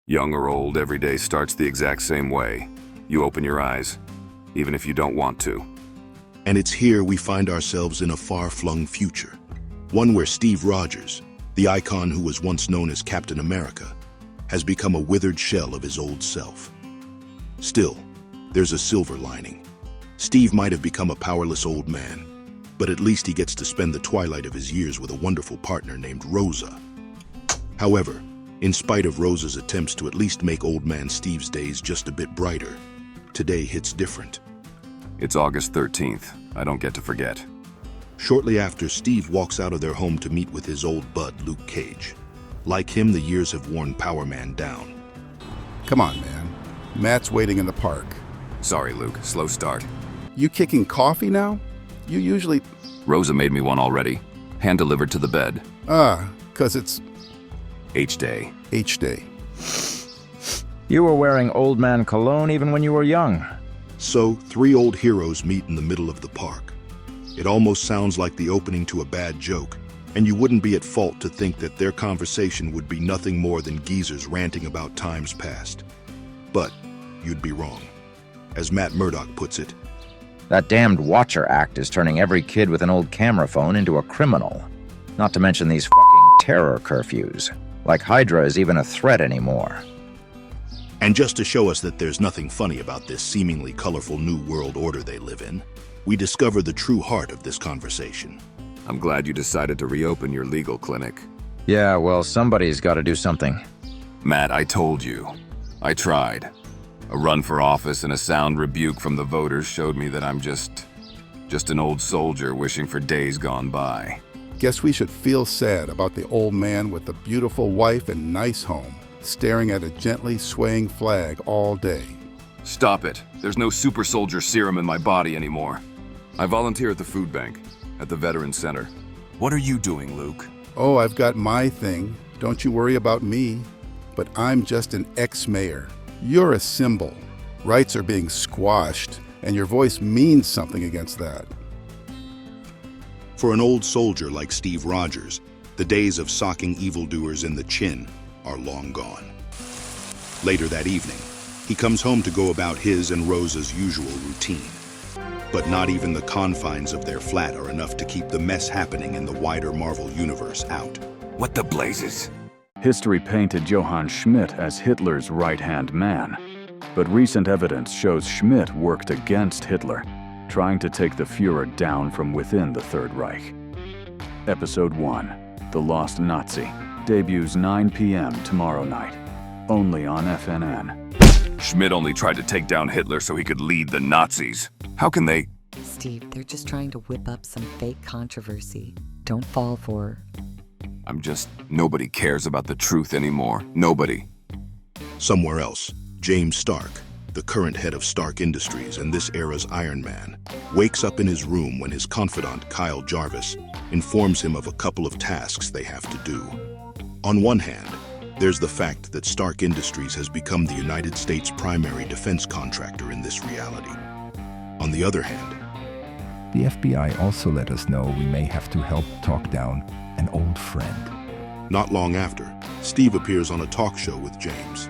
Young or old, every day starts the exact same way. You open your eyes, even if you don't want to. And it's here we find ourselves in a far-flung future. One where Steve Rogers, the icon who was once known as Captain America, has become a withered shell of his old self. Still, there's a silver lining. Steve might have become a powerless old man, but at least he gets to spend the twilight of his years with a wonderful partner named Rosa. However, in spite of Rosa's attempts to at least make old man Steve's days just a bit brighter, today hits different. It's August 13th. I don't get to forget. Shortly after, Steve walks out of their home to meet with his old bud, Luke Cage. Like him, the years have worn Power Man down. Come on, man. Matt's waiting in the park. Sorry, Luke. Slow start. You kicking coffee now? You usually... Rosa made me one already. Hand-delivered to the bed. 'Cause it's H-Day. H-Day. You were wearing old man cologne even when you were young. So, three old heroes meet in the middle of the park. It almost sounds like the opening to a bad joke, and you wouldn't be at fault to think that their conversation would be nothing more than geezers ranting about times past. But you'd be wrong. As Matt Murdock puts it, That damned Watcher Act is turning every kid with an old camera phone into a criminal. Not to mention these fucking terror curfews. Like Hydra is even a threat anymore. and just to show us that there's nothing funny about this seemingly colorful new world order they live in, we discover the true heart of this conversation. I'm glad you decided to reopen your legal clinic. Yeah, well, somebody's got to do something. Matt, I told you. I tried. A run for office and a sound rebuke from the voters showed me that I'm just an old soldier wishing for days gone by. Guess we should feel sad about the old man with the beautiful wife and nice home, staring at a gently swaying flag all day. Stop it. There's no super soldier serum in my body anymore. I volunteer at the food bank, at the Veterans Center. What are you doing, Luke? Oh, I've got my thing. Don't you worry about me. But I'm just an ex-mayor. You're a symbol. Rights are being squashed, and your voice means something against that. For an old soldier like Steve Rogers, the days of socking evildoers in the chin are long gone. Later that evening, he comes home to go about his and Rosa's usual routine. But not even the confines of their flat are enough to keep the mess happening in the wider Marvel universe out. What the blazes? History painted Johann Schmidt as Hitler's right-hand man. But recent evidence shows Schmidt worked against Hitler, trying to take the Führer down from within the Third Reich. Episode 1, The Lost Nazi, debuts 9 p.m. tomorrow night, only on FNN. Schmidt only tried to take down Hitler so he could lead the Nazis. How can they? Steve, they're just trying to whip up some fake controversy. Don't fall for... Nobody cares about the truth anymore. Nobody. Somewhere else, James Stark, the current head of Stark Industries and this era's Iron Man, wakes up in his room when his confidant, Kyle Jarvis, informs him of a couple of tasks they have to do. On one hand, there's the fact that Stark Industries has become the United States' primary defense contractor in this reality. On the other hand, the FBI also let us know we may have to help talk down an old friend. not long after, Steve appears on a talk show with James.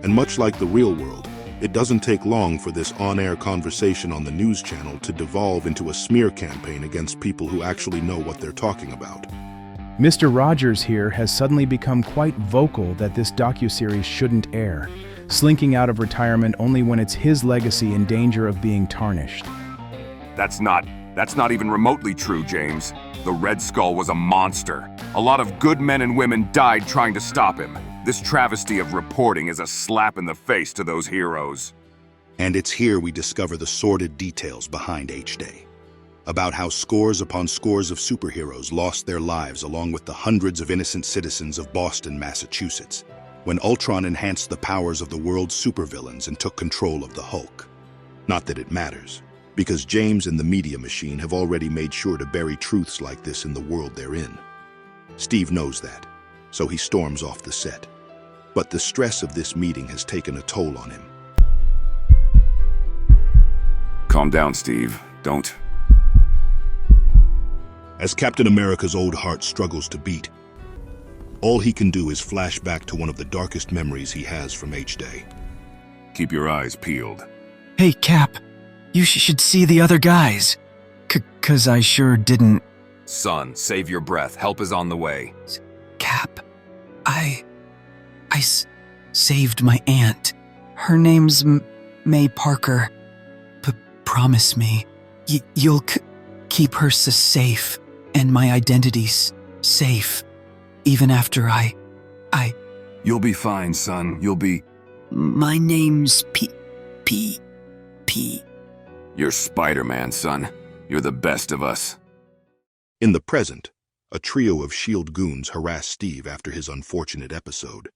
And much like the real world, it doesn't take long for this on-air conversation on the news channel to devolve into a smear campaign against people who actually know what they're talking about. Mr. Rogers here has suddenly become quite vocal that this docuseries shouldn't air, slinking out of retirement only when it's his legacy in danger of being tarnished. That's not even remotely true, James. The Red Skull was a monster. A lot of good men and women died trying to stop him. This travesty of reporting is a slap in the face to those heroes. And it's here we discover the sordid details behind H-Day. About how scores upon scores of superheroes lost their lives along with the hundreds of innocent citizens of Boston, Massachusetts, when Ultron enhanced the powers of the world's supervillains and took control of the Hulk. Not that it matters, because James and the media machine have already made sure to bury truths like this in the world they're in. Steve knows that, so he storms off the set. But the stress of this meeting has taken a toll on him. Calm down, Steve. Don't. As Captain America's old heart struggles to beat, All he can do is flash back to one of the darkest memories he has from H-Day. Keep your eyes peeled. Hey, Cap. You should see the other guys. 'Cause I sure didn't. Son, save your breath. Help is on the way. Cap, I saved my aunt. Her name's May Parker. Promise me, you'll keep her safe and my identity's safe, even after I. You'll be fine, son. You'll be... My name's P. You're Spider-Man, son. You're the best of us. In the present, a trio of S.H.I.E.L.D. goons harass Steve after his unfortunate episode.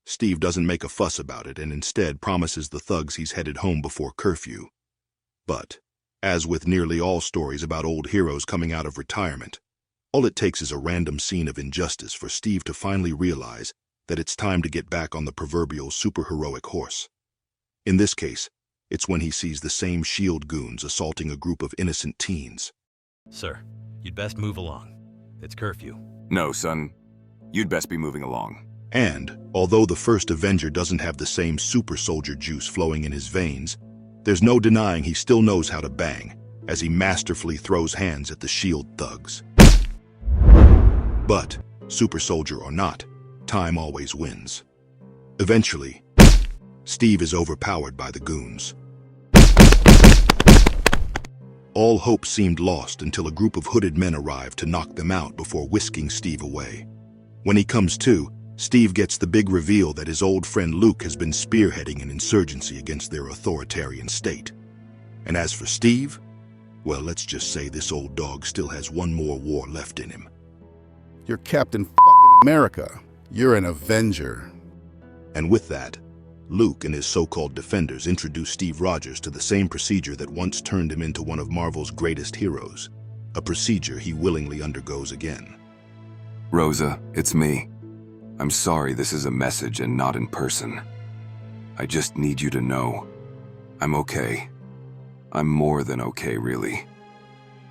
Steve doesn't make a fuss about it and instead promises the thugs he's headed home before curfew. But, as with nearly all stories about old heroes coming out of retirement, all it takes is a random scene of injustice for Steve to finally realize that it's time to get back on the proverbial superheroic horse. In this case, it's when he sees the same S.H.I.E.L.D. goons assaulting a group of innocent teens. Sir, you'd best move along. It's curfew. No, son. You'd best be moving along. And, although the first Avenger doesn't have the same super soldier juice flowing in his veins, there's no denying he still knows how to bang, as he masterfully throws hands at the S.H.I.E.L.D. thugs. But, super soldier or not, time always wins. Eventually, Steve is overpowered by the goons. All hope seemed lost until a group of hooded men arrived to knock them out before whisking Steve away. When he comes to, Steve gets the big reveal that his old friend Luke has been spearheading an insurgency against their authoritarian state. And as for Steve, well, let's just say this old dog still has one more war left in him. You're Captain fucking America. You're an Avenger. And with that, Luke and his so-called defenders introduce Steve Rogers to the same procedure that once turned him into one of Marvel's greatest heroes, a procedure he willingly undergoes again. Rosa, it's me. I'm sorry this is a message and not in person. I just need you to know I'm okay. I'm more than okay, really.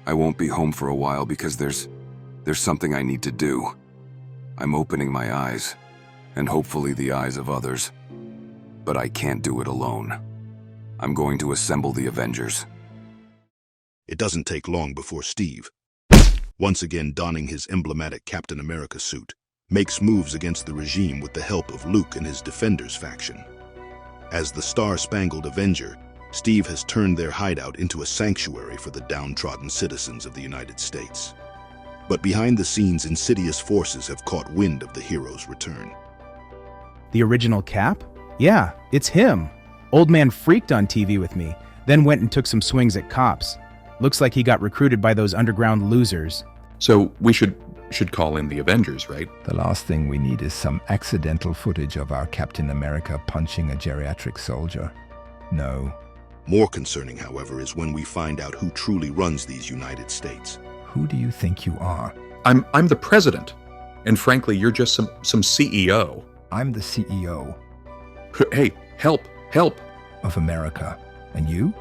I won't be home for a while because there's something I need to do. I'm opening my eyes, and hopefully the eyes of others. But I can't do it alone. I'm going to assemble the Avengers. It doesn't take long before Steve, once again donning his emblematic Captain America suit, makes moves against the regime with the help of Luke and his Defenders faction. As the Star-Spangled Avenger, Steve has turned their hideout into a sanctuary for the downtrodden citizens of the United States. But behind the scenes, insidious forces have caught wind of the hero's return. The original Cap? Yeah, it's him. Old man freaked on TV with me, then went and took some swings at cops. Looks like he got recruited by those underground losers. So we should call in the Avengers, right? The last thing we need is some accidental footage of our Captain America punching a geriatric soldier. No. More concerning, however, is when we find out who truly runs these United States. Who do you think you are? I'm the president, and frankly, you're just some CEO. I'm the CEO. Hey, help! Of America. And you?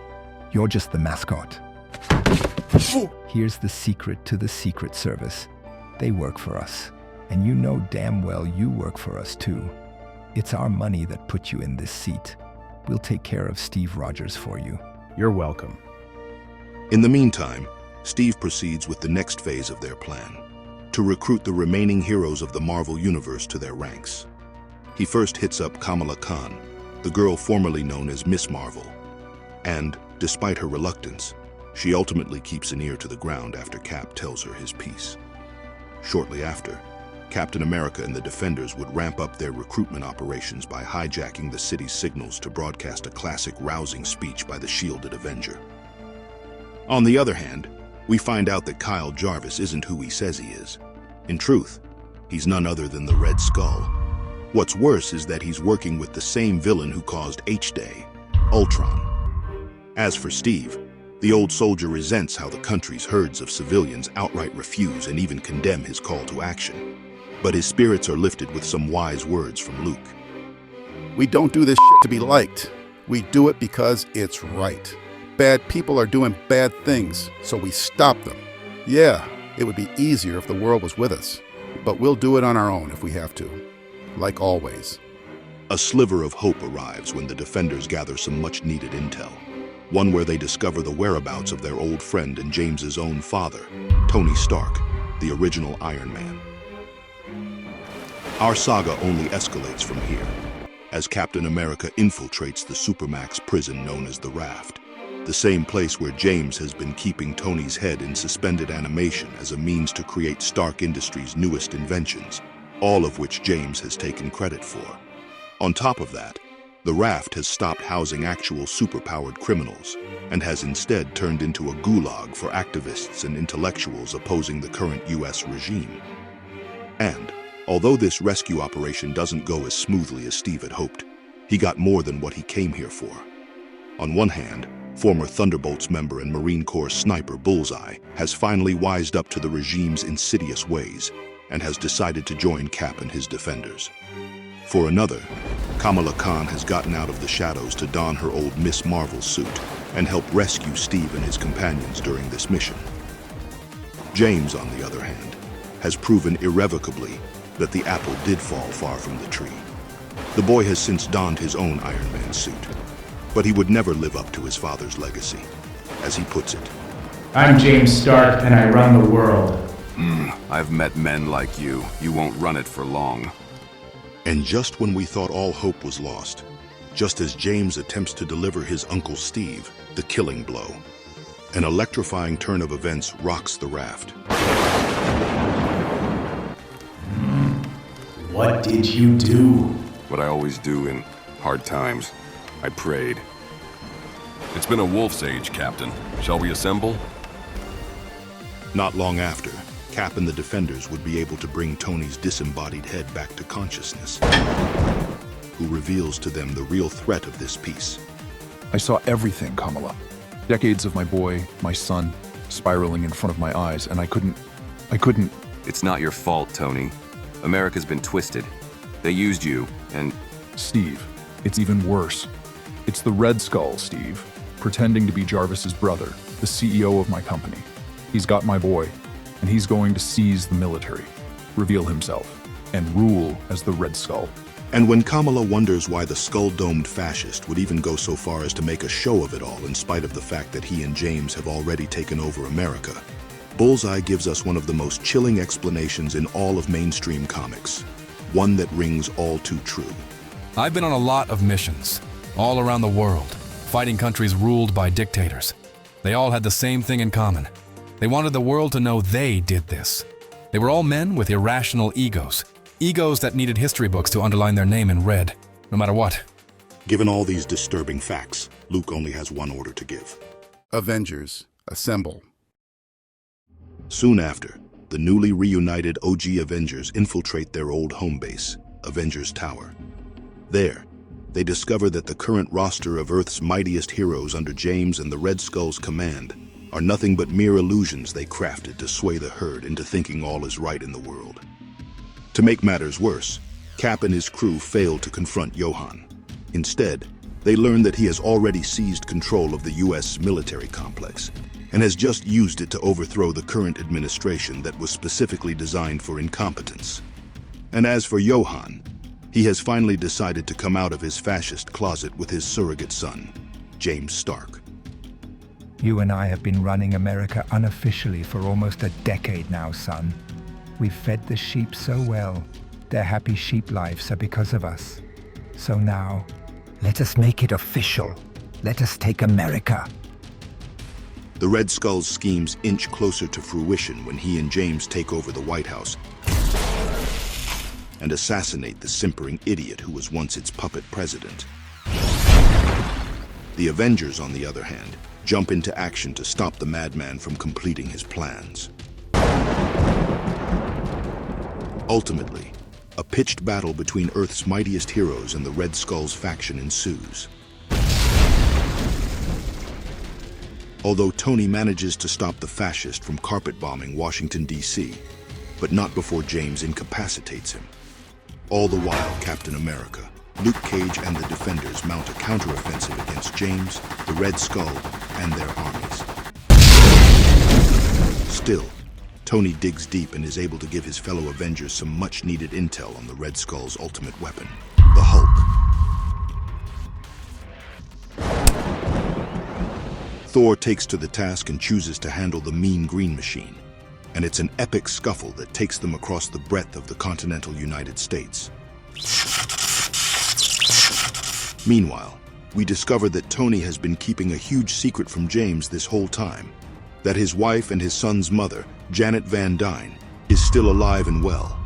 You're just the mascot. Here's the secret to the Secret Service. They work for us. And you know damn well you work for us too. It's our money that put you in this seat. We'll take care of Steve Rogers for you. You're welcome. In the meantime, Steve proceeds with the next phase of their plan, to recruit the remaining heroes of the Marvel Universe to their ranks. He first hits up Kamala Khan, the girl formerly known as Miss Marvel. And, despite her reluctance, she ultimately keeps an ear to the ground after Cap tells her his piece. Shortly after, Captain America and the Defenders would ramp up their recruitment operations by hijacking the city's signals to broadcast a classic rousing speech by the shielded Avenger. On the other hand, we find out that Kyle Jarvis isn't who he says he is. In truth, he's none other than the Red Skull. What's worse is that he's working with the same villain who caused H-Day, Ultron. As for Steve, the old soldier resents how the country's herds of civilians outright refuse and even condemn his call to action. But his spirits are lifted with some wise words from Luke. We don't do this shit to be liked. We do it because it's right. Bad people are doing bad things, so we stop them. Yeah, it would be easier if the world was with us. but we'll do it on our own if we have to, like always. A sliver of hope arrives when the defenders gather some much-needed intel. One where they discover the whereabouts of their old friend and James's own father, Tony Stark, the original Iron Man. Our saga only escalates from here, as Captain America infiltrates the Supermax prison known as the Raft, the same place where James has been keeping Tony's head in suspended animation as a means to create Stark Industries' newest inventions, all of which James has taken credit for. On top of that, the Raft has stopped housing actual superpowered criminals and has instead turned into a gulag for activists and intellectuals opposing the current US regime. And, although this rescue operation doesn't go as smoothly as Steve had hoped, he got more than what he came here for. On one hand, former Thunderbolts member and Marine Corps sniper Bullseye has finally wised up to the regime's insidious ways and has decided to join Cap and his defenders. For another, Kamala Khan has gotten out of the shadows to don her old Miss Marvel suit and help rescue Steve and his companions during this mission. James, on the other hand, has proven irrevocably that the apple did fall far from the tree. The boy has since donned his own Iron Man suit, but he would never live up to his father's legacy. As he puts it, I'm James Stark, and I run the world. I've met men like you. You won't run it for long. And just when we thought all hope was lost, just as James attempts to deliver his Uncle Steve the killing blow, an electrifying turn of events rocks the Raft. What did you do? What I always do in hard times. I prayed. It's been a wolf's age, Captain. Shall we assemble? Not long after, Cap and the Defenders would be able to bring Tony's disembodied head back to consciousness, who reveals to them the real threat of this piece. I saw everything, Kamala. Decades of my boy, my son, spiraling in front of my eyes, and I couldn't... It's not your fault, Tony. America's been twisted. They used you, and... Steve, it's even worse. It's the Red Skull, Steve, pretending to be Jarvis's brother, the CEO of my company. He's got my boy, and he's going to seize the military, reveal himself, and rule as the Red Skull. And when Kamala wonders why the skull-domed fascist would even go so far as to make a show of it all in spite of the fact that he and James have already taken over America, Bullseye gives us one of the most chilling explanations in all of mainstream comics, one that rings all too true. I've been on a lot of missions, all around the world, fighting countries ruled by dictators. They all had the same thing in common. They wanted the world to know they did this. They were all men with irrational egos. Egos that needed history books to underline their name in red, no matter what. Given all these disturbing facts, Luke only has one order to give. Avengers, assemble. Soon after, the newly reunited OG Avengers infiltrate their old home base, Avengers Tower. There, they discover that the current roster of Earth's mightiest heroes under James and the Red Skull's command are nothing but mere illusions they crafted to sway the herd into thinking all is right in the world. To make matters worse, Cap and his crew fail to confront Johan. Instead, they learn that he has already seized control of the US military complex and has just used it to overthrow the current administration that was specifically designed for incompetence. And as for Johan, he has finally decided to come out of his fascist closet with his surrogate son, James Stark. You and I have been running America unofficially for almost a decade now, son. We've fed the sheep so well. Their happy sheep lives are because of us. So now, let us make it official. Let us take America. The Red Skull's schemes inch closer to fruition when he and James take over the White House and assassinate the simpering idiot who was once its puppet president. The Avengers, on the other hand, jump into action to stop the madman from completing his plans. Ultimately, a pitched battle between Earth's mightiest heroes and the Red Skull's faction ensues. Although Tony manages to stop the fascist from carpet-bombing Washington, D.C., but not before James incapacitates him. All the while, Captain America, Luke Cage, and the Defenders mount a counteroffensive against James, the Red Skull, and their armies. Still, Tony digs deep and is able to give his fellow Avengers some much-needed intel on the Red Skull's ultimate weapon, the Hulk. Thor takes to the task and chooses to handle the mean green machine, and it's an epic scuffle that takes them across the breadth of the continental United States. Meanwhile, we discover that Tony has been keeping a huge secret from James this whole time, that his wife and his son's mother, Janet Van Dyne, is still alive and well.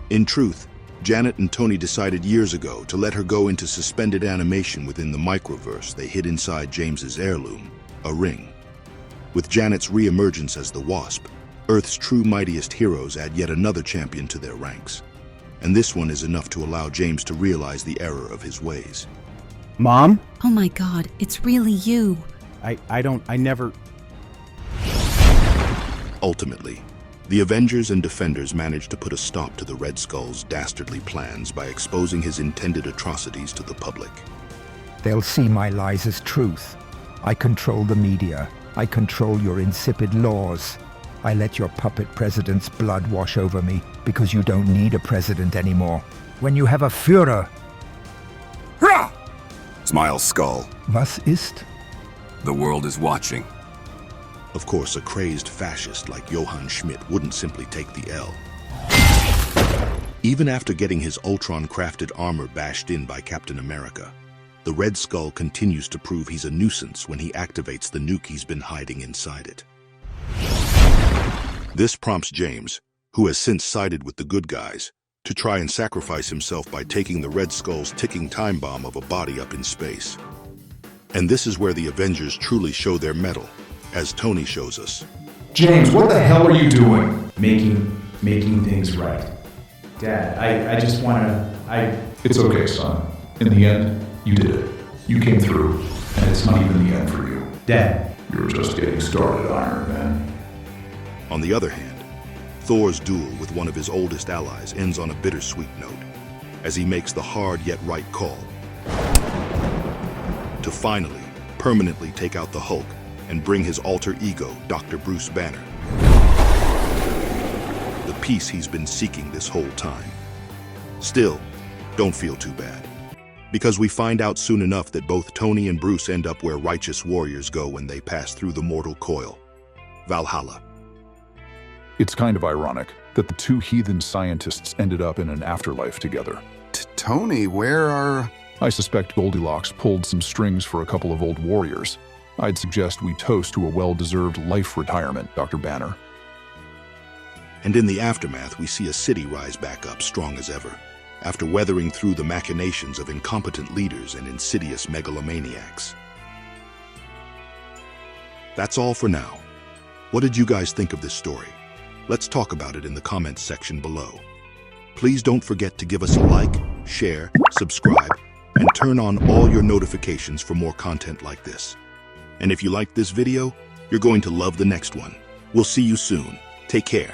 In truth, Janet and Tony decided years ago to let her go into suspended animation within the microverse they hid inside James's heirloom, a ring. With Janet's re-emergence as the Wasp, Earth's true mightiest heroes add yet another champion to their ranks. And this one is enough to allow James to realize the error of his ways. Mom? Oh my God, it's really you. I never... Ultimately, the Avengers and Defenders manage to put a stop to the Red Skull's dastardly plans by exposing his intended atrocities to the public. They'll see my lies as truth. I control the media. I control your insipid laws. I let your puppet president's blood wash over me because you don't need a president anymore. When you have a Führer. Hurrah! Smile, Skull. Was ist? The world is watching. Of course, a crazed fascist like Johann Schmidt wouldn't simply take the L. Even after getting his Ultron-crafted armor bashed in by Captain America, the Red Skull continues to prove he's a nuisance when he activates the nuke he's been hiding inside it. This prompts James, who has since sided with the good guys, to try and sacrifice himself by taking the Red Skull's ticking time bomb of a body up in space. And this is where the Avengers truly show their mettle, as Tony shows us. James, what the hell are you doing? Making things right. Dad, I just wanna... It's okay, son. In the end, you did it. You came through, and it's not even the end for you. Dad. You're just getting started, Iron Man. On the other hand, Thor's duel with one of his oldest allies ends on a bittersweet note, as he makes the hard yet right call to finally, permanently take out the Hulk and bring his alter ego, Dr. Bruce Banner, the peace he's been seeking this whole time. Still, don't feel too bad, because we find out soon enough that both Tony and Bruce end up where righteous warriors go when they pass through the mortal coil, Valhalla. It's kind of ironic that the two heathen scientists ended up in an afterlife together. Tony, where are... I suspect Goldilocks pulled some strings for a couple of old warriors. I'd suggest we toast to a well-deserved life retirement, Dr. Banner. And in the aftermath, we see a city rise back up strong as ever, after weathering through the machinations of incompetent leaders and insidious megalomaniacs. That's all for now. What did you guys think of this story? Let's talk about it in the comments section below. Please don't forget to give us a like, share, subscribe, and turn on all your notifications for more content like this. And if you liked this video, you're going to love the next one. We'll see you soon. Take care.